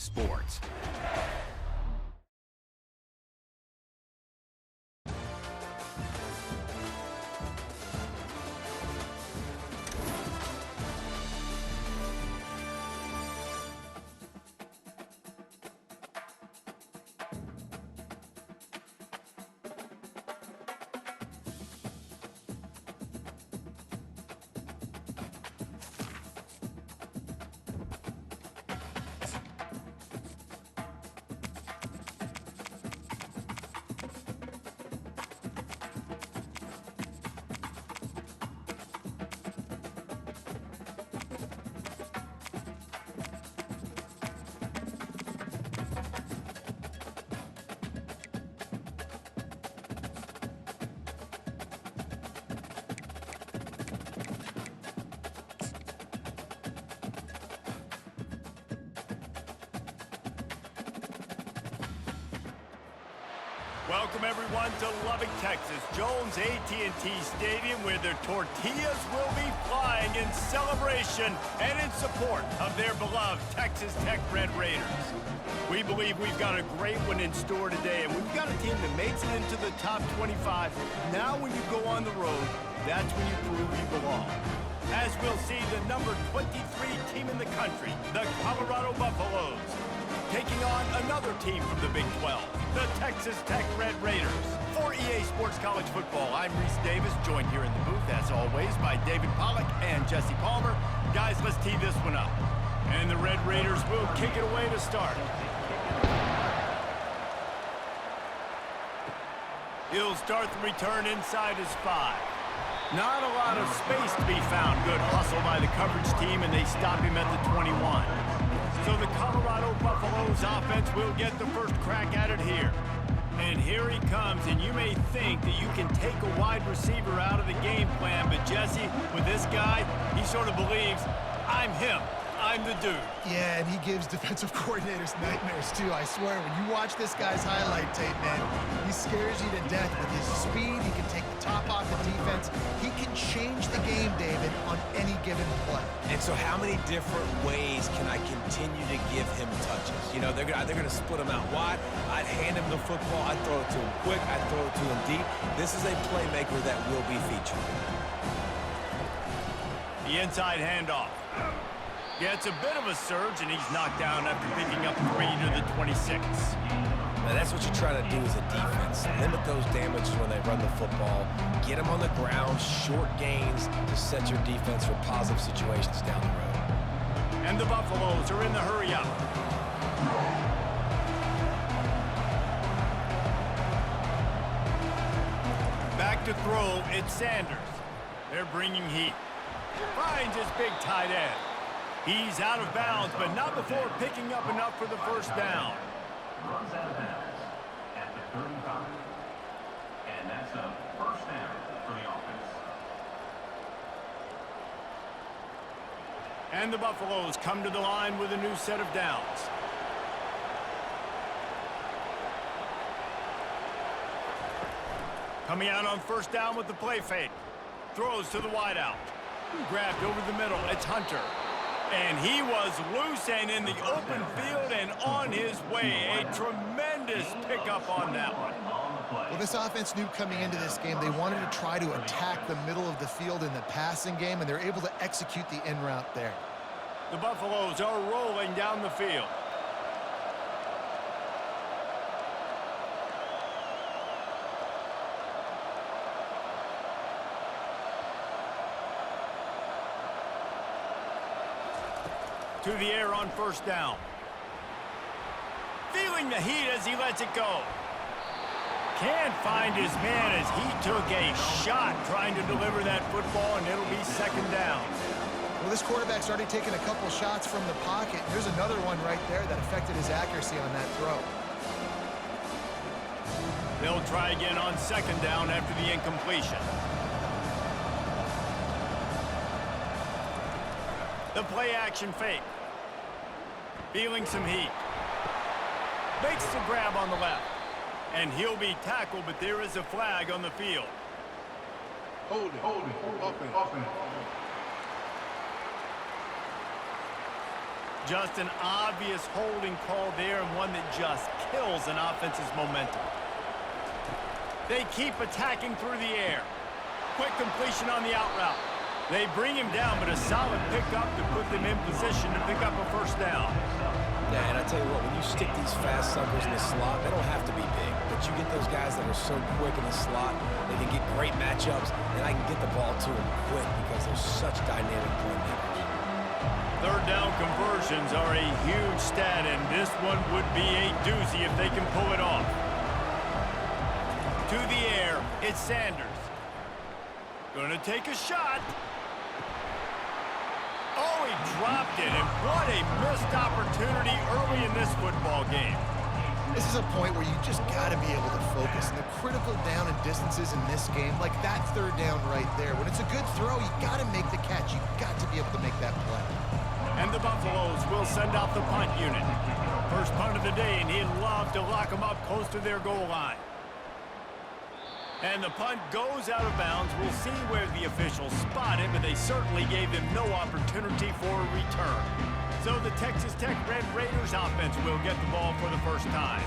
sports. Welcome everyone to Lubbock, Texas, Jones AT&T Stadium, where their tortillas will be flying in celebration and in support of their beloved Texas Tech Red Raiders. We believe we've got a great one in store today, and we've got a team that makes it into the top 25. Now when you go on the road, that's when you prove you belong. As we'll see the number 23 team in the country, the Colorado Buffaloes, taking on another team from the Big 12, the Texas Tech Red Raiders. For EA Sports College Football, I'm Reese Davis, joined here in the booth, as always, by David Pollack and Jesse Palmer. Guys, let's tee this one up. And the Red Raiders will kick it away to start. He'll start the return inside his 5. Not a lot of space to be found. Good hustle by the coverage team, and they stop him at the 21. So the Colorado Buffaloes offense will get the first crack at it here. And here he comes, and you may think that you can take a wide receiver out of the game plan, but Jesse, with this guy, he sort of believes, I'm him. I'm the dude. Yeah, and he gives defensive coordinators nightmares, too. I swear, when you watch this guy's highlight tape, man, he scares you to death with his speed. He can take the top off the defense. He can change the game, David, on any given play. And so how many different ways can I continue to give him touches? You know, they're going to split him out wide. I'd hand him the football. I'd throw it to him quick. I'd throw it to him deep. This is a playmaker that will be featured. The inside handoff. Gets a bit of a surge, and he's knocked down after picking up 3 to the 26. Now, that's what you try to do as a defense. Limit those damages when they run the football. Get them on the ground, short gains to set your defense for positive situations down the road. And the Buffaloes are in the hurry up. Back to throw, it's Sanders. They're bringing heat. Finds his big tight end. He's out of bounds, but not before picking up enough for the first down. Runs out of bounds at the 35. And that's a first down for the offense. And the Buffaloes come to the line with a new set of downs. Coming out on first down with the play fake. Throws to the wideout. Grabbed over the middle. It's Hunter. And he was loose and in the open field and on his way. A tremendous pickup on that one. Well, this offense knew coming into this game they wanted to try to attack the middle of the field in the passing game, and they're able to execute the in route there. The Buffaloes are rolling down the field. To the air on first down. Feeling the heat as he lets it go. Can't find his man as he took a shot trying to deliver that football, and it'll be second down. Well, this quarterback's already taken a couple shots from the pocket. There's another one right there that affected his accuracy on that throw. They'll try again on second down after the incompletion. The play action fake. Feeling some heat. Makes the grab on the left. And he'll be tackled, but there is a flag on the field. Hold it. Offense. Just an obvious holding call there, and one that just kills an offense's momentum. They keep attacking through the air. Quick completion on the out route. They bring him down, but a solid pickup to put them in position to pick up a first down. Yeah, and I tell you what, when you stick these fast suckers in the slot, they don't have to be big. But you get those guys that are so quick in the slot, they can get great matchups, and I can get the ball to them quick because they're such dynamic playmakers. Third down conversions are a huge stat, and this one would be a doozy if they can pull it off. To the air, it's Sanders. Gonna take a shot. Oh, he dropped it, and what a missed opportunity early in this football game. This is a point where you just got to be able to focus. And the critical down and distances in this game, like that third down right there. When it's a good throw, you got to make the catch. You got to be able to make that play. And the Buffaloes will send out the punt unit. First punt of the day, and he'd love to lock them up close to their goal line. And the punt goes out of bounds. We'll see where the officials spot it, but they certainly gave him no opportunity for a return. So the Texas Tech Red Raiders offense will get the ball for the first time.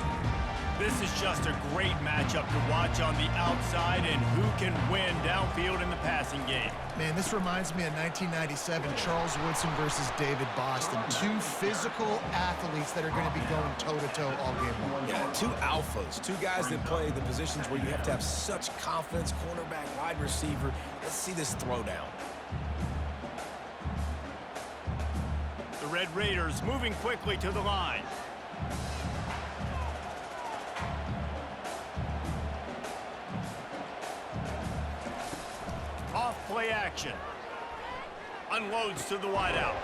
This is just a great matchup to watch on the outside, and who can win downfield in the passing game. Man, this reminds me of 1997, Charles Woodson versus David Boston. Two physical athletes that are going to be going toe-to-toe all game long. Yeah, two alphas, two guys that play the positions where you have to have such confidence, cornerback, wide receiver. Let's see this throwdown. The Red Raiders moving quickly to the line. Off-play action. Unloads to the wideout.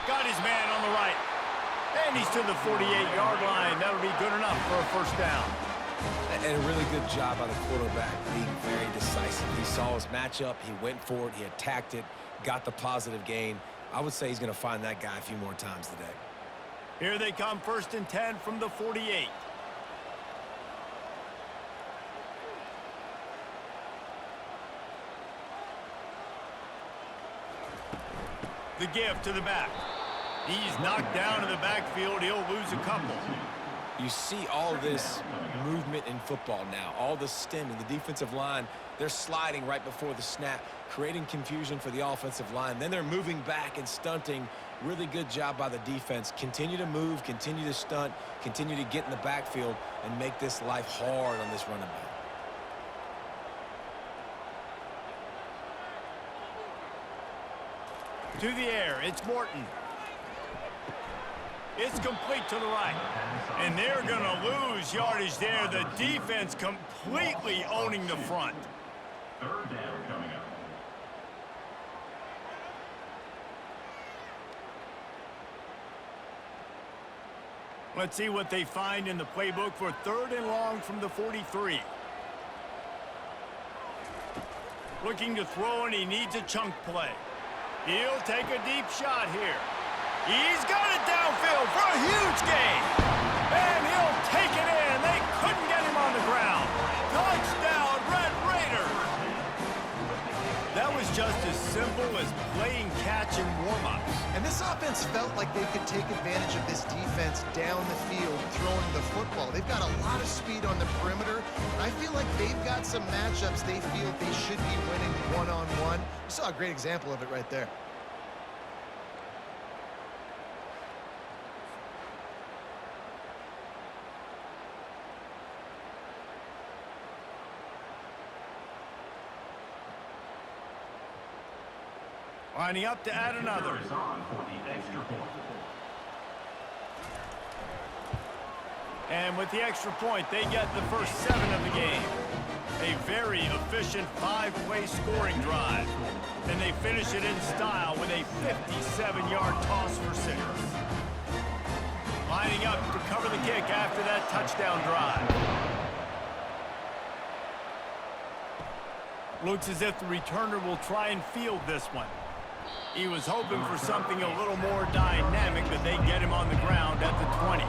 Got his man on the right. And he's to the 48-yard line. That'll be good enough for a first down. And a really good job by the quarterback being very decisive. He saw his matchup. He went for it. He attacked it. Got the positive gain. I would say he's going to find that guy a few more times today. Here they come, 1st and 10 from the 48. The give to the back. He's knocked down in the backfield. He'll lose a couple. You see all this movement in football now, all the stemming, the defensive line, they're sliding right before the snap, creating confusion for the offensive line. Then they're moving back and stunting. Really good job by the defense. Continue to move, continue to stunt, continue to get in the backfield and make this life hard on this running back. To the air, it's Morton. It's complete to the right. And they're going to lose yardage there. The defense completely owning the front. Third down coming up. Let's see what they find in the playbook for 3rd and long from the 43. Looking to throw, and he needs a chunk play. He'll take a deep shot here. He's got it downfield for a huge gain. And he'll take it in. They couldn't get him on the ground. Touchdown, Red Raiders. That was just as simple as playing catch and warm-ups. And this offense felt like they could take advantage of this defense down the field, throwing the football. They've got a lot of speed on the perimeter. I feel like they've got some matchups they feel they should be winning one-on-one. You saw a great example of it right there. Lining up to add another. Is on for the extra point. And with the extra point, they get the first 7 of the game. A very efficient 5-play scoring drive. And they finish it in style with a 57-yard toss for 6. Lining up to cover the kick after that touchdown drive. Looks as if the returner will try and field this one. He was hoping for something a little more dynamic, but they get him on the ground at the 20.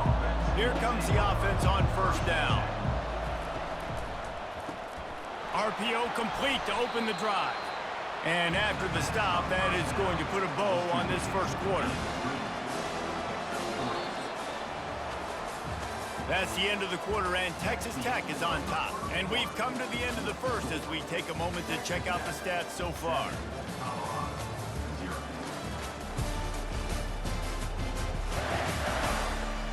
Here comes the offense on 1st down. RPO complete to open the drive. And after the stop, that is going to put a bow on this first quarter. That's the end of the quarter, and Texas Tech is on top. And we've come to the end of the first as we take a moment to check out the stats so far.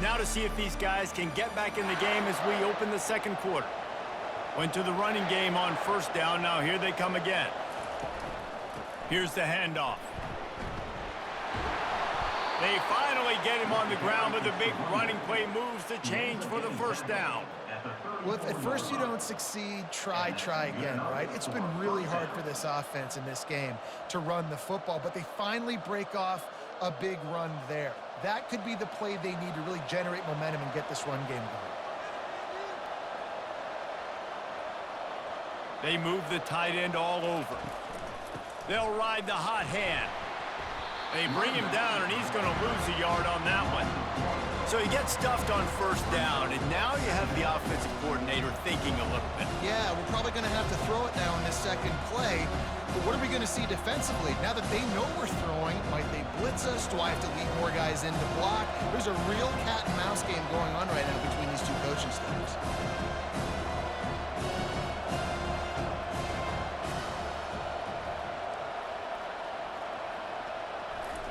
Now to see if these guys can get back in the game as we open the second quarter. Went to the running game on first down. Now here they come again. Here's the handoff. They finally get him on the ground, but the big running play moves the change for the first down. Well, if at first you don't succeed, try again, right? It's been really hard for this offense in this game to run the football, but they finally break off a big run there. That could be the play they need to really generate momentum and get this run game going. They move the tight end all over. They'll ride the hot hand. They bring him down, and he's going to lose a yard on that one. So he gets stuffed on first down, and now you have the offensive coordinator thinking a little bit. Yeah, we're probably going to have to throw it now in this second play. But what are we going to see defensively? Now that they know we're throwing, might they blitz us? Do I have to lead more guys in to block? There's a real cat and mouse game going on right now between these two coaching staffs.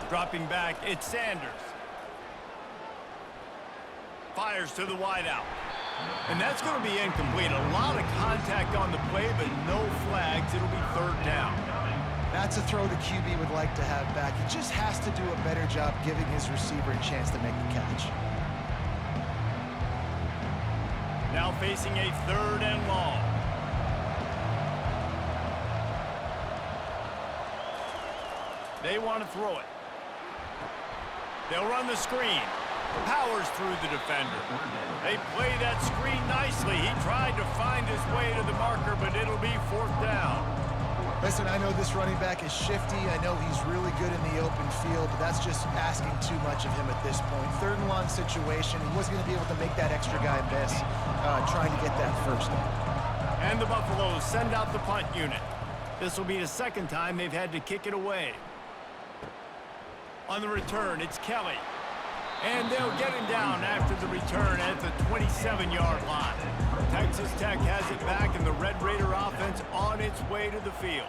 Dropping back, it's Sanders. Fires to the wideout. And that's going to be incomplete. A lot of contact on the play, but no flags. It'll be third down. That's a throw the QB would like to have back. He just has to do a better job giving his receiver a chance to make the catch. Now facing a third and long. They want to throw it. They'll run the screen. Powers through the defender. They play that screen nicely. He tried to find his way to the marker, but it'll be fourth down. Listen, I know this running back is shifty. I know he's really good in the open field, but that's just asking too much of him at this point. Third and long situation. He wasn't going to be able to make that extra guy miss, trying to get that first down. And the Buffaloes send out the punt unit. This will be the second time they've had to kick it away. On the return, it's Kelly. And they'll get him down after the return at the 27-yard line. Texas Tech has it back, and the Red Raider offense on its way to the field.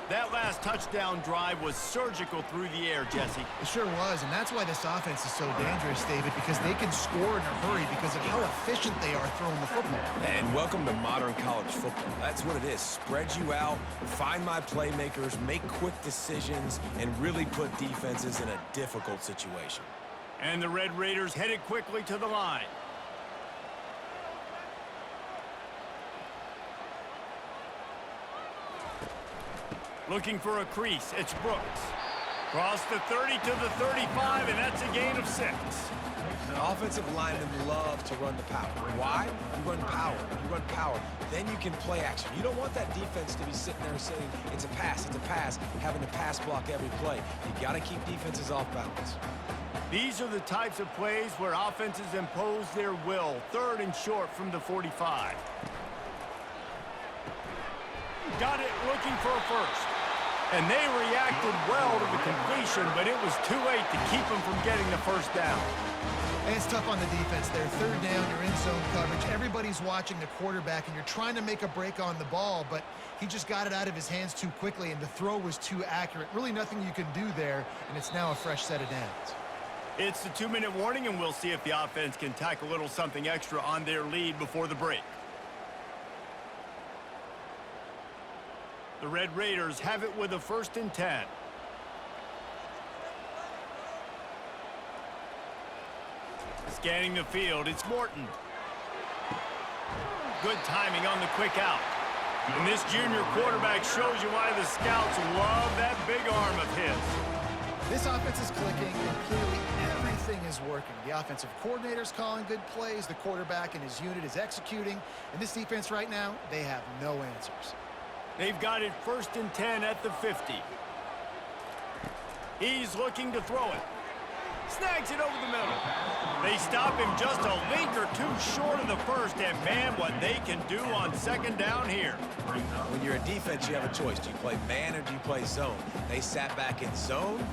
That last touchdown drive was surgical through the air, Jesse. It sure was, and that's why this offense is so dangerous, David, because they can score in a hurry because of how efficient they are throwing the football. And welcome to modern college football. That's what it is. Spread you out, find my playmakers, make quick decisions, and really put defenses in a difficult situation. And the Red Raiders headed quickly to the line. Looking for a crease, it's Brooks. Cross the 30 to the 35, and that's a gain of 6. Offensive linemen love to run the power. Why? You run power. You run power. Then you can play action. You don't want that defense to be sitting there saying, it's a pass, having to pass block every play. You got to keep defenses off balance. These are the types of plays where offenses impose their will. Third and short from the 45. Got it looking for a first. And they reacted well to the completion, but it was too late to keep them from getting the first down. And it's tough on the defense there. Third down, you're in zone coverage. Everybody's watching the quarterback, and you're trying to make a break on the ball, but he just got it out of his hands too quickly, and the throw was too accurate. Really nothing you can do there, and it's now a fresh set of downs. It's the 2-minute warning, and we'll see if the offense can tack a little something extra on their lead before the break. The Red Raiders have it with a 1st and 10. Scanning the field, it's Morton. Good timing on the quick out. And this junior quarterback shows you why the scouts love that big arm of his. This offense is clicking, and clearly everything is working. The offensive coordinator's calling good plays, the quarterback and his unit is executing, and this defense right now, they have no answers. They've got it 1st and 10 at the 50. He's looking to throw it. Snags it over the middle. They stop him just a link or two short of the first, and man, what they can do on 2nd down here. When you're a defense, you have a choice. Do you play man or do you play zone? They sat back in zone.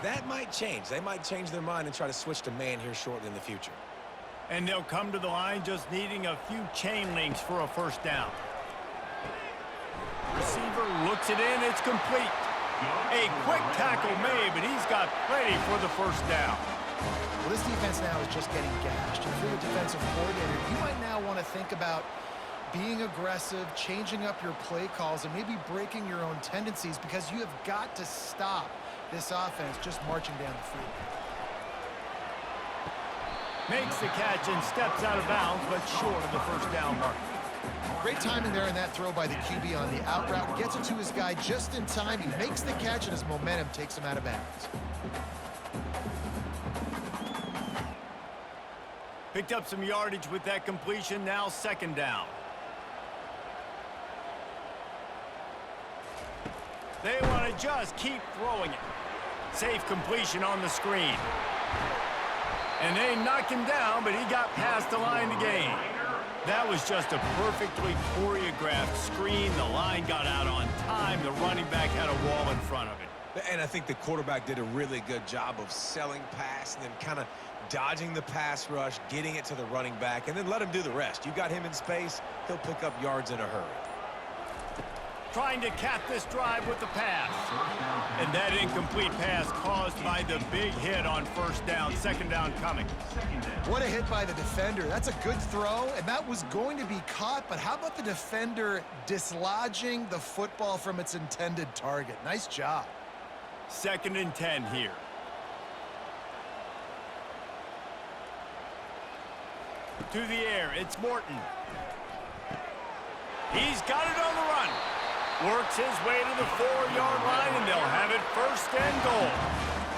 That might change. They might change their mind and try to switch to man here shortly in the future. And they'll come to the line just needing a few chain links for a first down. Receiver looks it in. It's complete. A quick tackle made, but he's got plenty for the first down. Well, this defense now is just getting gashed. And if you're the defensive coordinator, you might now want to think about being aggressive, changing up your play calls, and maybe breaking your own tendencies, because you have got to stop this offense just marching down the field. Makes the catch and steps out of bounds, but short of the first down mark. Great timing there in that throw by the QB on the out route. Gets it to his guy just in time. He makes the catch, and his momentum takes him out of bounds. Picked up some yardage with that completion. Now second down. They want to just keep throwing it. Safe completion on the screen. And they knock him down, but he got past the line to gain. That was just a perfectly choreographed screen. The line got out on time. The running back had a wall in front of it. And I think the quarterback did a really good job of selling pass and then kind of dodging the pass rush, getting it to the running back, and then let him do the rest. You got him in space, he'll pick up yards in a hurry. Trying to cap this drive with the pass. And that incomplete pass caused by the big hit on first down. Second down coming. What a hit by the defender. That's a good throw, and that was going to be caught, but how about the defender dislodging the football from its intended target? Nice job. 2nd and 10 here. To the air, it's Morton. He's got it on the run. Works his way to the 4-yard line, and they'll have it 1st and goal.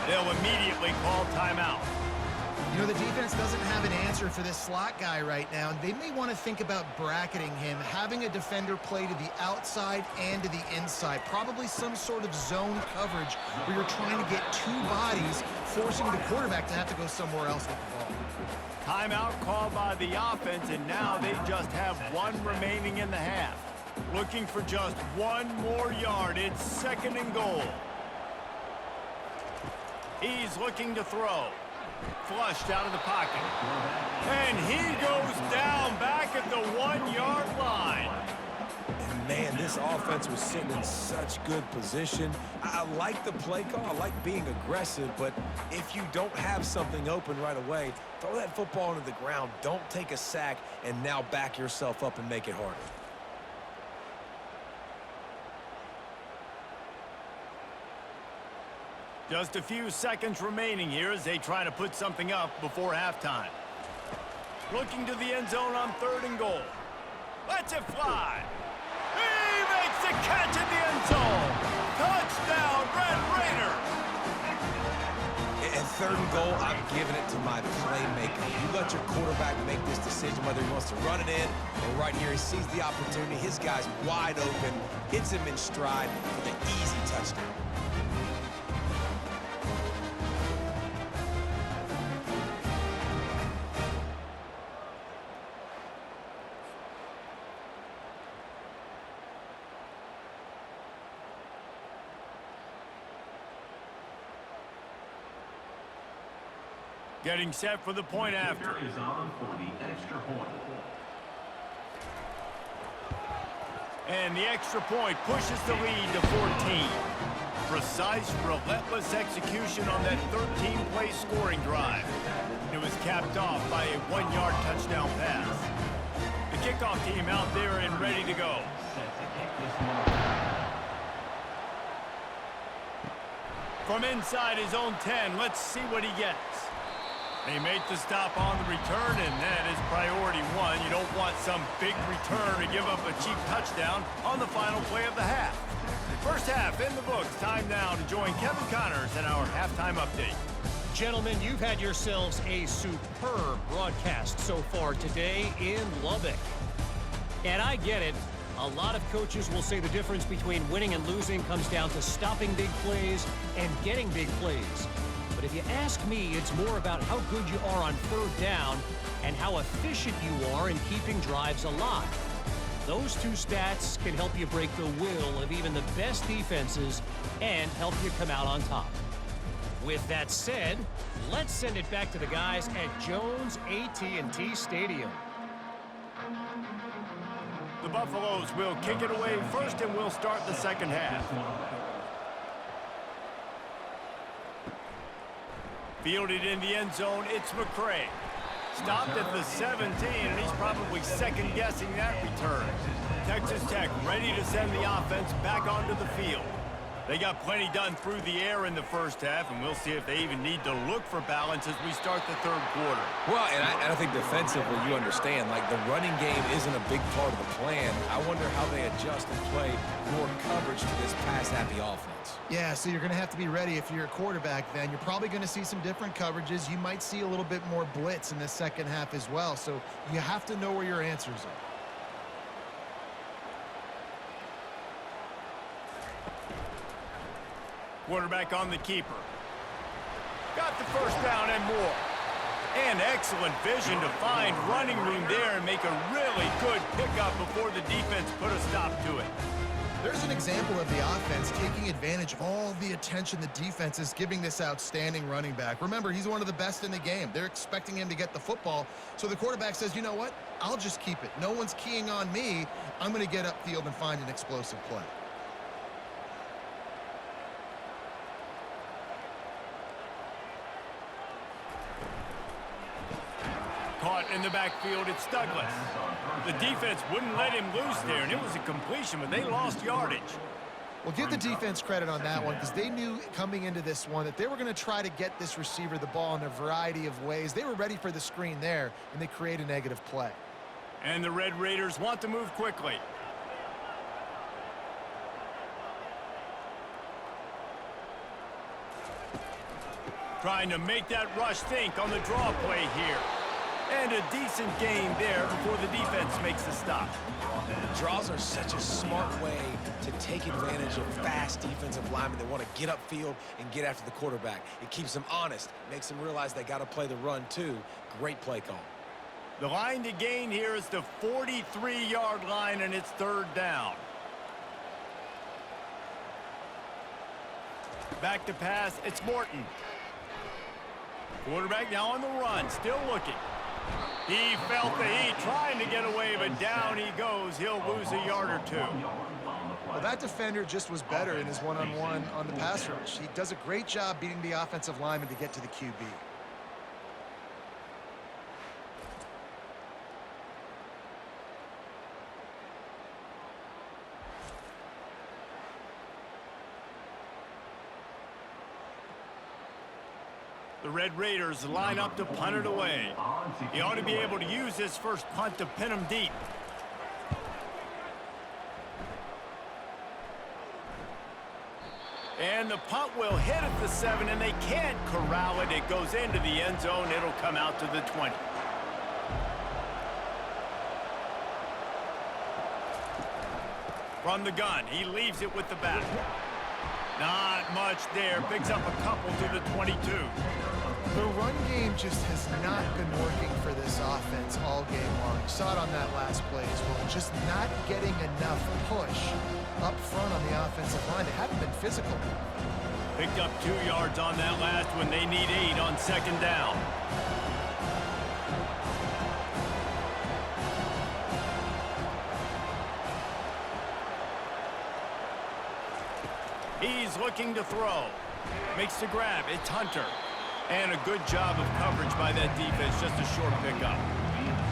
They'll immediately call timeout. You know, the defense doesn't have an answer for this slot guy right now, and they may want to think about bracketing him, having a defender play to the outside and to the inside. Probably some sort of zone coverage where you're trying to get two bodies, forcing the quarterback to have to go somewhere else with the ball. Timeout called by the offense, and now they just have one remaining in the half. Looking for just one more yard. It's 2nd and goal. He's looking to throw. Flushed out of the pocket. And he goes down back at the 1-yard line. And man, this offense was sitting in such good position. I like the play call. I like being aggressive, but if you don't have something open right away, throw that football into the ground. Don't take a sack and now back yourself up and make it harder. Just a few seconds remaining here as they try to put something up before halftime. Looking to the end zone on 3rd and goal. Lets it fly. He makes the catch in the end zone. Touchdown, Red Raiders. And 3rd and goal, I'm giving it to my playmaker. You let your quarterback make this decision whether he wants to run it in or right here he sees the opportunity. His guy's wide open, hits him in stride for the easy touchdown. Getting set for the point after. Is on for the extra point. And the extra point pushes the lead to 14. Precise, relentless execution on that 13-play scoring drive. It was capped off by a 1-yard touchdown pass. The kickoff team out there and ready to go. From inside his own 10, let's see what he gets. They make the stop on the return, and that is priority one. You don't want some big return to give up a cheap touchdown on the final play of the half. First half in the books. Time now to join Kevin Connors in our halftime update. Gentlemen, you've had yourselves a superb broadcast so far today in Lubbock. And I get it. A lot of coaches will say the difference between winning and losing comes down to stopping big plays and getting big plays. But if you ask me, it's more about how good you are on 3rd down and how efficient you are in keeping drives alive. Those two stats can help you break the will of even the best defenses and help you come out on top. With that said, let's send it back to the guys at Jones AT&T Stadium. The Buffaloes will kick it away first, and we'll start the second half. Fielded in the end zone, it's McCray. Stopped at the 17, and he's probably second-guessing that return. Texas Tech ready to send the offense back onto the field. They got plenty done through the air in the first half, and we'll see if they even need to look for balance as we start the third quarter. Well, and I think defensively, you understand, like the running game isn't a big part of the plan. I wonder how they adjust and play more coverage to this pass-happy offense. Yeah, so you're going to have to be ready if you're a quarterback then. You're probably going to see some different coverages. You might see a little bit more blitz in the second half as well, so you have to know where your answers are. Quarterback on the keeper. Got the first down and more. And excellent vision to find running room there and make a really good pickup before the defense put a stop to it. There's an example of the offense taking advantage of all the attention the defense is giving this outstanding running back. Remember, he's one of the best in the game. They're expecting him to get the football. So the quarterback says, you know what? I'll just keep it. No one's keying on me. I'm going to get upfield and find an explosive play. Caught in the backfield, it's Douglas. The defense wouldn't let him loose there, and it was a completion, but they lost yardage. Well, give the defense credit on that one because they knew coming into this one that they were going to try to get this receiver the ball in a variety of ways. They were ready for the screen there, and they create a negative play. And the Red Raiders want to move quickly. Trying to make that rush think on the draw play here. And a decent gain there before the defense makes the stop. Draws are such a smart way to take advantage of fast defensive linemen that want to get upfield and get after the quarterback. It keeps them honest, makes them realize they got to play the run too. Great play call. The line to gain here is the 43-yard line, and it's third down. Back to pass, it's Morton. Quarterback now on the run, still looking. He felt the heat, trying to get away, but down he goes. He'll lose a yard or two. Well, that defender just was better in his one-on-one on the pass rush. He does a great job beating the offensive lineman to get to the QB. The Red Raiders line up to punt it away. He ought to be able to use his first punt to pin him deep. And the punt will hit at the 7, and they can't corral it. It goes into the end zone. It'll come out to the 20. From the gun, he leaves it with the back. Not much there. Picks up a couple to the 22. The run game just has not been working for this offense all game long. You saw it on that last play as well. Just not getting enough push up front on the offensive line. They haven't been physical. Picked up 2 yards on that last one. They need 8 on second down. He's looking to throw. Makes the grab. It's Hunter. And a good job of coverage by that defense. Just a short pickup.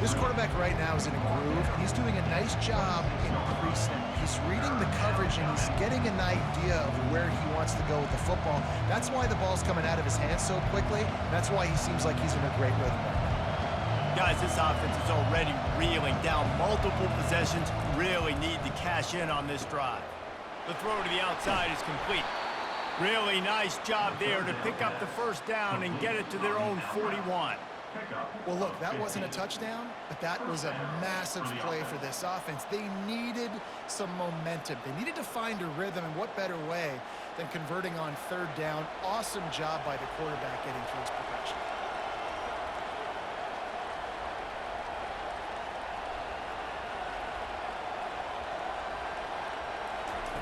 This quarterback right now is in a groove. He's doing a nice job in pre-snap. He's reading the coverage, and he's getting an idea of where he wants to go with the football. That's why the ball's coming out of his hands so quickly. That's why he seems like he's in a great rhythm right now. Guys, this offense is already reeling down multiple possessions. Really need to cash in on this drive. The throw to the outside is complete. Really nice job there to pick up the first down and get it to their own 41. Well, look, that wasn't a touchdown, but that was a massive play for this offense. They needed some momentum. They needed to find a rhythm, and what better way than converting on third down. Awesome job by the quarterback getting through his progression.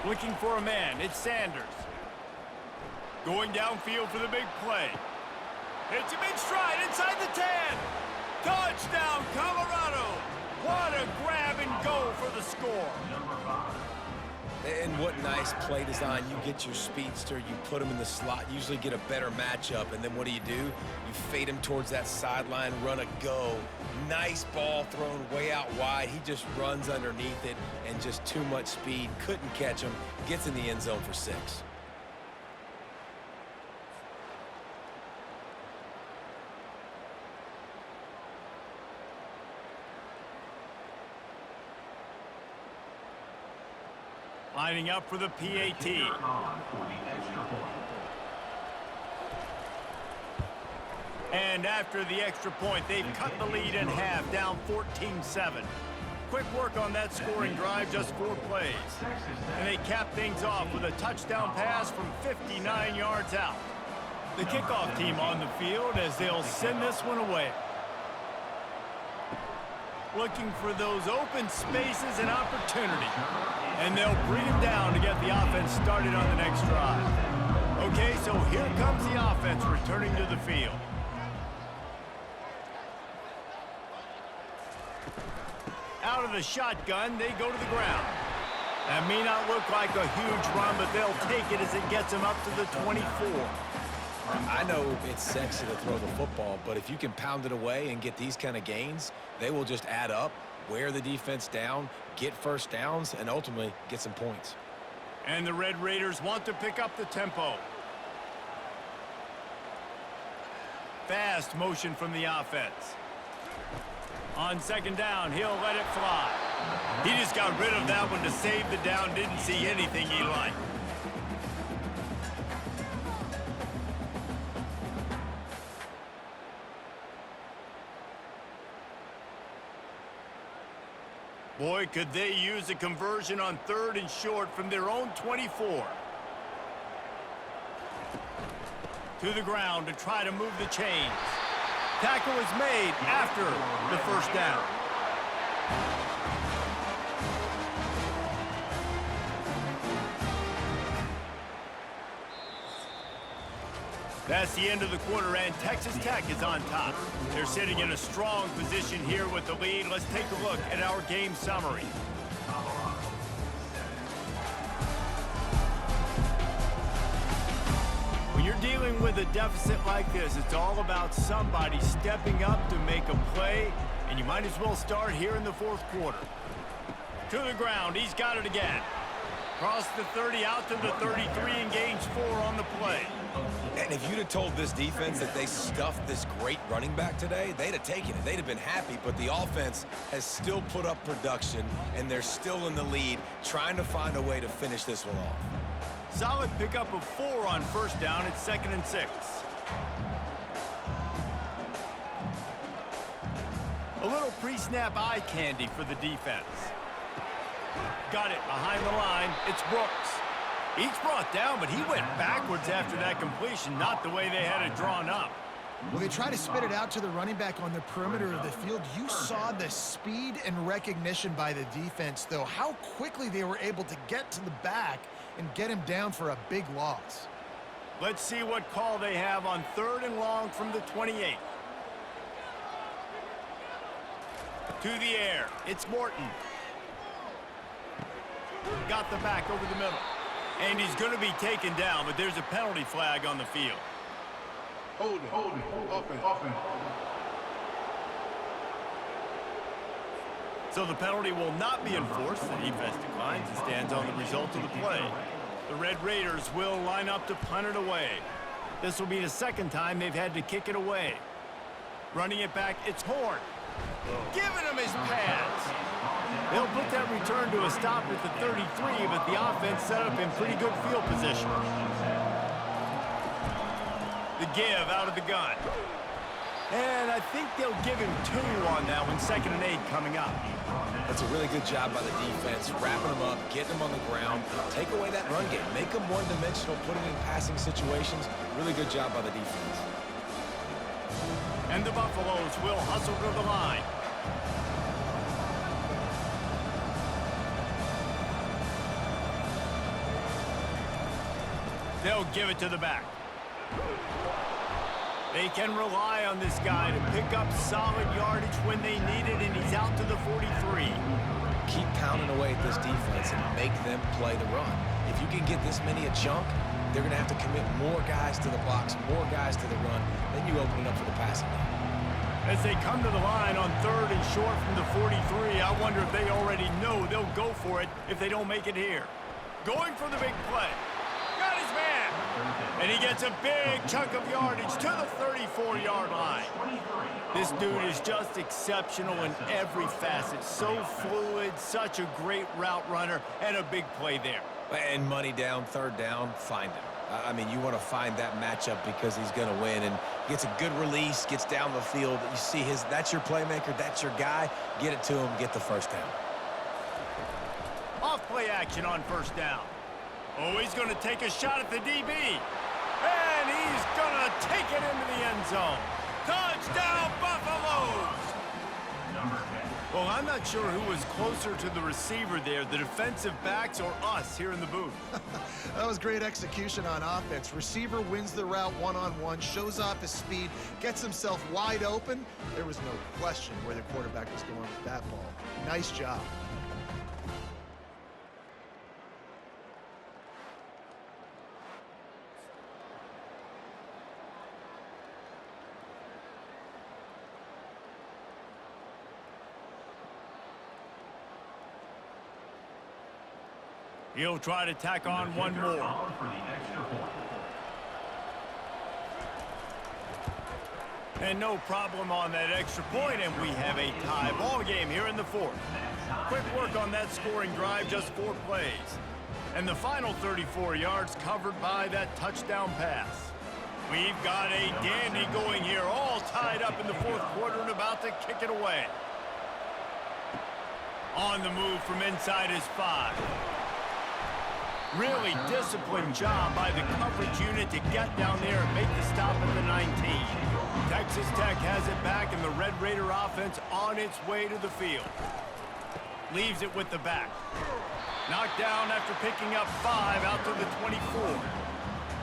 Looking for a man. It's Sanders. Going downfield for the big play. It's a big stride inside the 10. Touchdown, Colorado. What a grab and go for the score. And what nice play design. You get your speedster, you put him in the slot, usually get a better matchup, and then what do? You fade him towards that sideline, run a go. Nice ball thrown way out wide. He just runs underneath it, and just too much speed. Couldn't catch him. Gets in the end zone for 6. Lining up for the PAT. And after the extra point, they've cut the lead in half, down 14-7. Quick work on that scoring drive, just 4 plays. And they cap things off with a touchdown pass from 59 yards out. The kickoff team on the field as they'll send this one away. Looking for those open spaces and opportunity. And they'll bring him down to get the offense started on the next drive. Okay, so here comes the offense returning to the field. Out of the shotgun, they go to the ground. That may not look like a huge run, but they'll take it as it gets them up to the 24. I know it's sexy to throw the football, but if you can pound it away and get these kind of gains, they will just add up, wear the defense down, get first downs, and ultimately get some points. And the Red Raiders want to pick up the tempo. Fast motion from the offense. On second down, he'll let it fly. He just got rid of that one to save the down, didn't see anything he liked. Boy, could they use a conversion on 3rd and short from their own 24. To the ground to try to move the chains. Tackle is made after the first down. That's the end of the quarter, and Texas Tech is on top. They're sitting in a strong position here with the lead. Let's take a look at our game summary. When you're dealing with a deficit like this, it's all about somebody stepping up to make a play, and you might as well start here in the 4th quarter. To the ground, he's got it again. Across the 30, out to the 33, and gains 4 on the play. And if you'd have told this defense that they stuffed this great running back today, they'd have taken it. They'd have been happy, but the offense has still put up production, and they're still in the lead, trying to find a way to finish this one off. Solid pickup of 4 on first down. It's 2nd and 6. A little pre-snap eye candy for the defense. Got it behind the line. It's Brooks. He's brought down, but he went backwards after that completion, not the way they had it drawn up. Well, they try to spit it out to the running back on the perimeter of the field. You saw the speed and recognition by the defense, though, how quickly they were able to get to the back and get him down for a big loss. Let's see what call they have on 3rd and long from the 28. To the air. It's Morton. Got the back over the middle. And he's going to be taken down, but there's a penalty flag on the field. Hold it. Offense. So the penalty will not be enforced. The defense declines and stands on the result of the play. The Red Raiders will line up to punt it away. This will be the 2nd time they've had to kick it away. Running it back, it's Horn. Giving him his pads. They'll put that return to a stop at the 33, but the offense set up in pretty good field position. The give out of the gun. And I think they'll give him 2 on that one. 2nd and 8 coming up. That's a really good job by the defense, wrapping them up, getting them on the ground, take away that run game, make them one-dimensional, put them in passing situations. Really good job by the defense. And the Buffaloes will hustle to the line. They'll give it to the back. They can rely on this guy to pick up solid yardage when they need it, and he's out to the 43. Keep pounding away at this defense and make them play the run. If you can get this many a chunk, they're going to have to commit more guys to the box, more guys to the run. Then you open it up for the passing game. As they come to the line on 3rd and short from the 43, I wonder if they already know they'll go for it if they don't make it here. Going for the big play. Got his man. And he gets a big chunk of yardage to the 34-yard line. This dude is just exceptional in every facet. So fluid, such a great route runner, and a big play there. And money down, 3rd down, find him. I mean, you want to find that matchup because he's going to win, and gets a good release, gets down the field. You see that's your playmaker, that's your guy. Get it to him, get the 1st down. Off play action on 1st down. Oh, he's going to take a shot at the DB. And he's going to take it into the end zone. Touchdown, Buffaloes! Well, I'm not sure who was closer to the receiver there, the defensive backs or us here in the booth. That was great execution on offense. Receiver wins the route one-on-one, shows off his speed, gets himself wide open. There was no question where the quarterback was going with that ball. Nice job. He'll try to tack on one more. And no problem on that extra point, and we have a tie ball game here in the 4th. Quick work on that scoring drive, just 4 plays. And the final 34 yards covered by that touchdown pass. We've got a dandy going here, all tied up in the 4th quarter and about to kick it away. On the move from inside his 5. Really disciplined job by the coverage unit to get down there and make the stop at the 19. Texas Tech has it back, and the Red Raider offense on its way to the field. Leaves it with the back. Knocked down after picking up 5 out to the 24.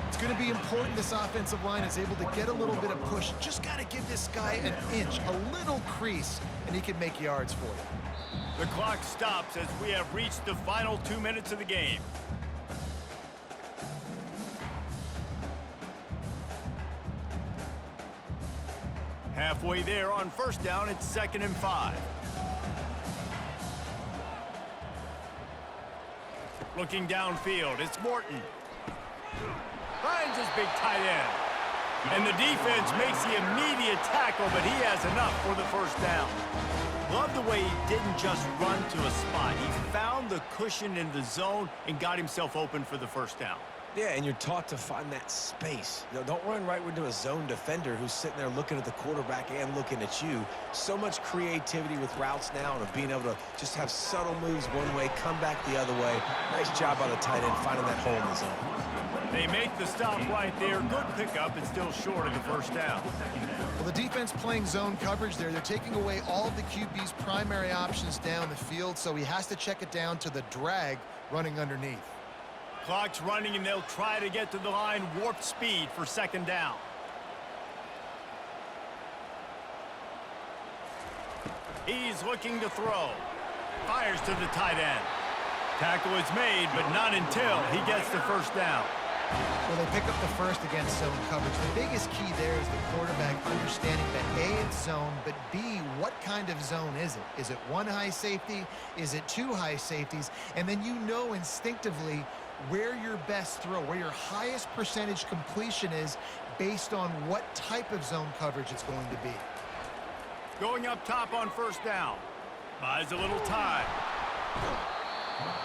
It's going to be important this offensive line is able to get a little bit of push. Just got to give this guy an inch, a little crease, and he can make yards for you. The clock stops as we have reached the final 2 minutes of the game. Halfway there on 1st down, it's 2nd and 5. Looking downfield, it's Morton. Finds his big tight end. And the defense makes the immediate tackle, but he has enough for the 1st down. Love the way he didn't just run to a spot. He found the cushion in the zone and got himself open for the 1st down. Yeah, and you're taught to find that space. You know, don't run right into a zone defender who's sitting there looking at the quarterback and looking at you. So much creativity with routes now and of being able to just have subtle moves one way, come back the other way. Nice job by the tight end finding that hole in the zone. They make the stop right there. Good pickup, and still short of the 1st down. Well, the defense playing zone coverage there. They're taking away all of the QB's primary options down the field, so he has to check it down to the drag running underneath. Clock's running, and they'll try to get to the line warp speed for 2nd down. He's looking to throw. Fires to the tight end. Tackle is made, but not until he gets the 1st down. Well, they pick up the 1st against zone coverage. The biggest key there is the quarterback understanding that A, it's zone, but B, what kind of zone is it? Is it 1 high safety? Is it 2 high safeties? And then you know instinctively where your best throw, where your highest percentage completion is based on what type of zone coverage it's going to be. Going up top on 1st down. Buys a little time.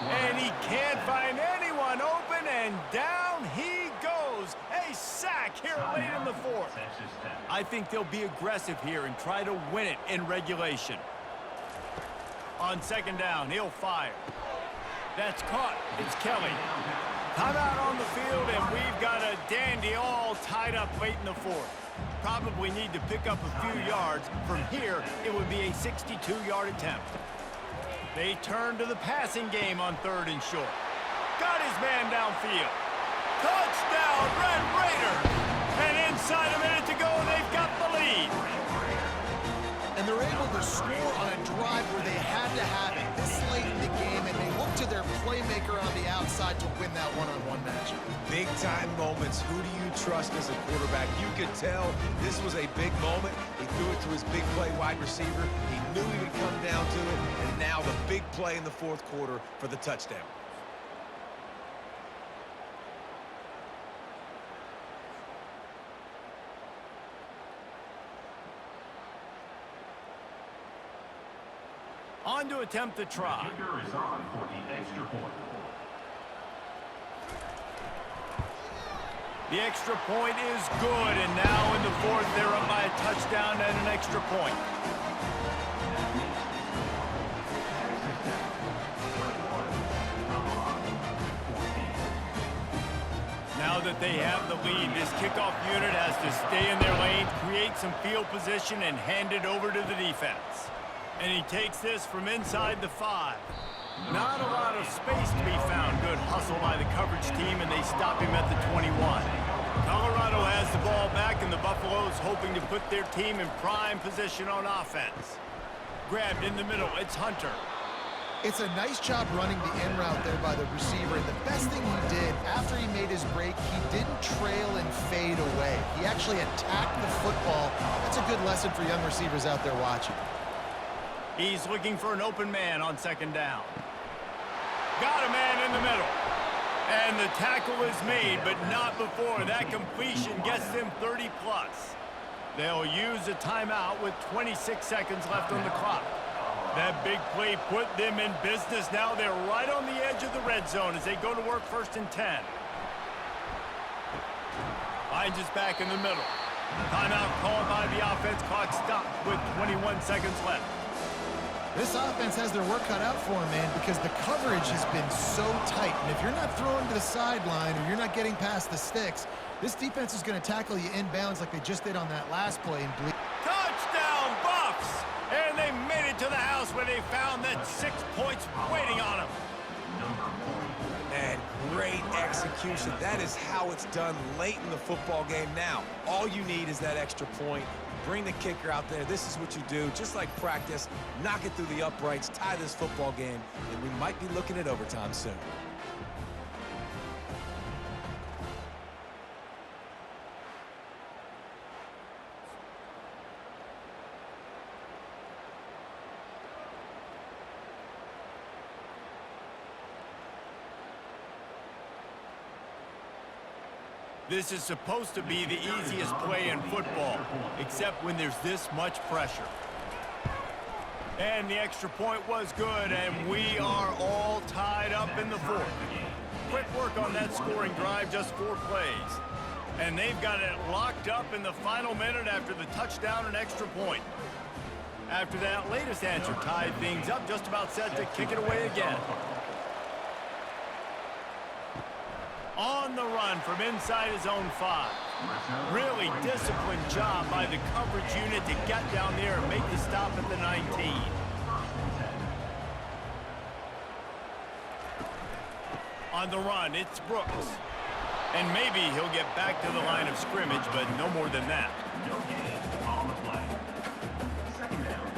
And he can't find anyone open, and down he goes. A sack here late in the 4th. I think they'll be aggressive here and try to win it in regulation. On 2nd down, he'll fire. That's caught. It's Kelly. Timeout on the field, and we've got a dandy all tied up late in the 4th. Probably need to pick up a few yards. From here, it would be a 62-yard attempt. They turn to the passing game on 3rd and short. Got his man downfield. Touchdown, Red Raiders! decide to win that one-on-one matchup. Big-time moments. Who do you trust as a quarterback? You could tell this was a big moment. He threw it to his big play wide receiver. He knew he would come down to it, and now the big play in the fourth quarter for the touchdown. On to attempt the try. Kicker is on for the extra point. The extra point is good, and now in the fourth, they're up by a touchdown and an extra point. Now that they have the lead, this kickoff unit has to stay in their lane, create some field position, and hand it over to the defense. And he takes this from inside the 5. Not a lot of space to be found. Good hustle by the coverage team, and they stop him at the 21. Colorado has the ball back, and the Buffaloes hoping to put their team in prime position on offense. Grabbed in the middle, it's Hunter. It's a nice job running the in route there by the receiver. And the best thing he did after he made his break, he didn't trail and fade away. He actually attacked the football. That's a good lesson for young receivers out there watching. He's looking for an open man on second down. Got a man in the middle. And the tackle is made, but not before. That completion gets them 30+. They'll use a timeout with 26 seconds left on the clock. That big play put them in business. Now they're right on the edge of the red zone as they go to work 1st and 10. Hines is back in the middle. Timeout called by the offense. Clock stopped with 21 seconds left. This offense has their work cut out for them, man, because the coverage has been so tight. And if you're not throwing to the sideline or you're not getting past the sticks, this defense is going to tackle you inbounds like they just did on that last play. And Touchdown, Buffs! And they made it to the house where they found that 6 points waiting on them. And great execution. That is how it's done late in the football game. Now, all you need is that extra point. Bring the kicker out there. This is what you do. Just like practice, knock it through the uprights, tie this football game, and we might be looking at overtime soon. This is supposed to be the easiest play in football, except when there's this much pressure. And the extra point was good, and we are all tied up in the fourth. Quick work on that scoring drive, just 4 plays. And they've got it locked up in the final minute after the touchdown and extra point. After that latest answer tied things up, just about set to kick it away again. On the run from inside his own 5. Really disciplined job by the coverage unit to get down there and make the stop at the 19. On the run, it's Brooks. And maybe he'll get back to the line of scrimmage, but no more than that. No gain on the play. Second down.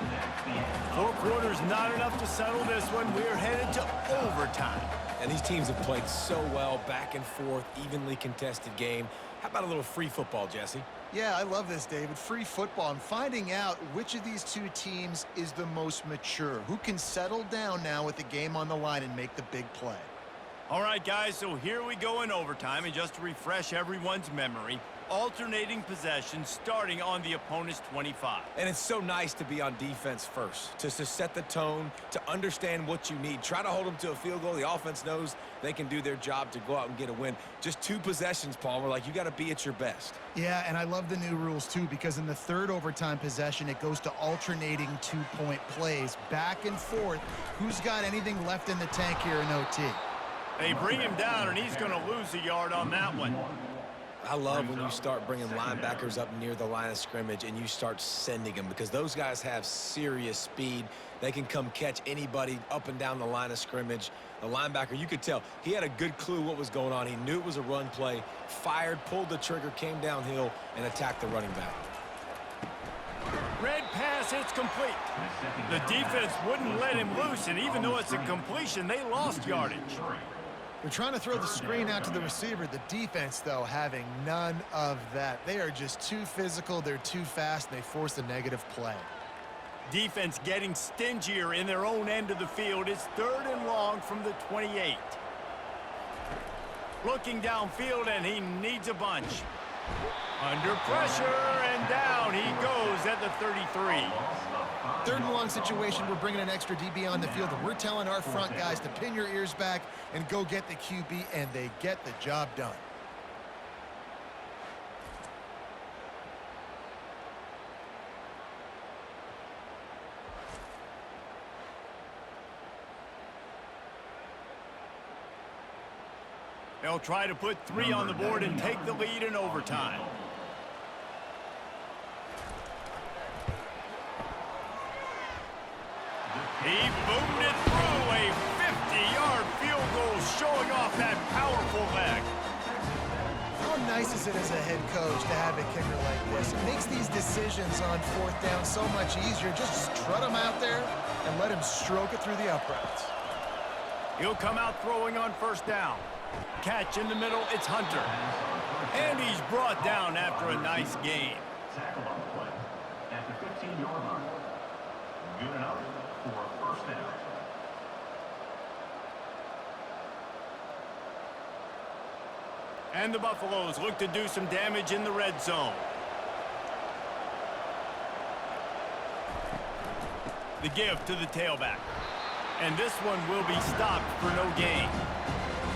That's the end. 4 quarters not enough to settle this one. We're headed to overtime. And these teams have played so well, back and forth, evenly contested game. How about a little free football, Jesse? yeah, I love this, David. Free football. I'm finding out which of these two teams is the most mature. Who can settle down now with the game on the line and make the big play. All right, guys, so here we go in overtime, and just to refresh everyone's memory, alternating possession starting on the opponent's 25. And it's so nice to be on defense first, to set the tone, to understand what you need. Try to hold them to a field goal. The offense knows they can do their job to go out and get a win. Just 2 possessions, Palmer, like you got to be at your best. Yeah, and I love the new rules, too, because in the third overtime possession, it goes to alternating 2-point plays, back and forth. Who's got anything left in the tank here in OT? They bring him down, and he's going to lose a yard on that one. I love when you start bringing linebackers up near the line of scrimmage and you start sending them, because those guys have serious speed. They can come catch anybody up and down the line of scrimmage. The linebacker, you could tell, he had a good clue what was going on. He knew it was a run play, fired, pulled the trigger, came downhill, and attacked the running back. Red pass, it's complete. The defense wouldn't let him loose, and even though it's a completion, they lost yardage. They're trying to throw the screen out to the receiver. The defense, though, having none of that. They are just too physical, they're too fast, and they force a negative play. Defense getting stingier in their own end of the field. It's 3rd and long from the 28. Looking downfield, and he needs a bunch. Under pressure, and down he goes at the 33. 3rd and long situation, we're bringing an extra DB on the field, and we're telling our front guys to pin your ears back and go get the QB, and they get the job done. They'll try to put 3 on the board and take the lead in overtime. He boomed it through a 50-yard field goal, showing off that powerful leg. How nice is it as a head coach to have a kicker like this? It makes these decisions on 4th down so much easier. Just trot him out there and let him stroke it through the uprights. He'll come out throwing on 1st down. Catch in the middle, it's Hunter. And he's brought down after a nice gain. Tackle on the play at the 15-yard line. Good enough for a 1st down. And the Buffaloes look to do some damage in the red zone. The give to the tailback. And this one will be stopped for no gain.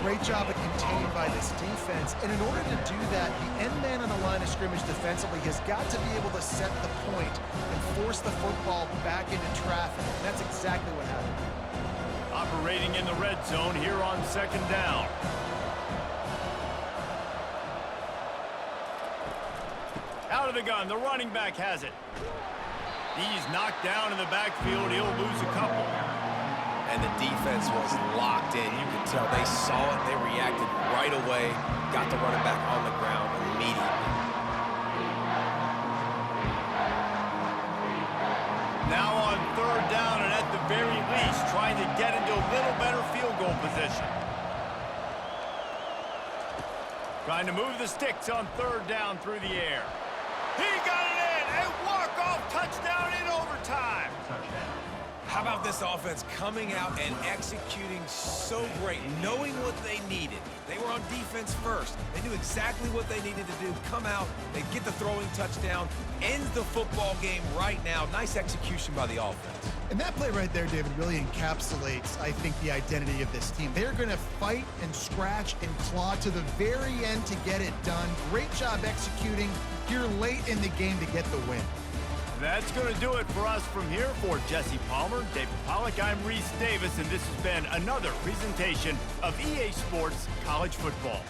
Great job of containing by this defense. And in order to do that, the end man on the line of scrimmage defensively has got to be able to set the point and force the football back into traffic. And that's exactly what happened. Operating in the red zone here on 2nd down. Out of the gun, the running back has it. He's knocked down in the backfield. He'll lose a couple. And the defense was locked in. You could tell they saw it. They reacted right away. Got the running back on the ground immediately. Now on 3rd down, and at the very least, trying to get into a little better field goal position. Trying to move the sticks on 3rd down through the air. He got it in! A walk-off touchdown in overtime! How about this offense coming out and executing so great, knowing what they needed? They were on defense first. They knew exactly what they needed to do. Come out, they get the throwing touchdown, ends the football game right now. Nice execution by the offense. And that play right there, David, really encapsulates, I think, the identity of this team. They're going to fight and scratch and claw to the very end to get it done. Great job executing here late in the game to get the win. That's going to do it for us from here. For Jesse Palmer, David Pollack, I'm Reese Davis, and this has been another presentation of EA Sports College Football.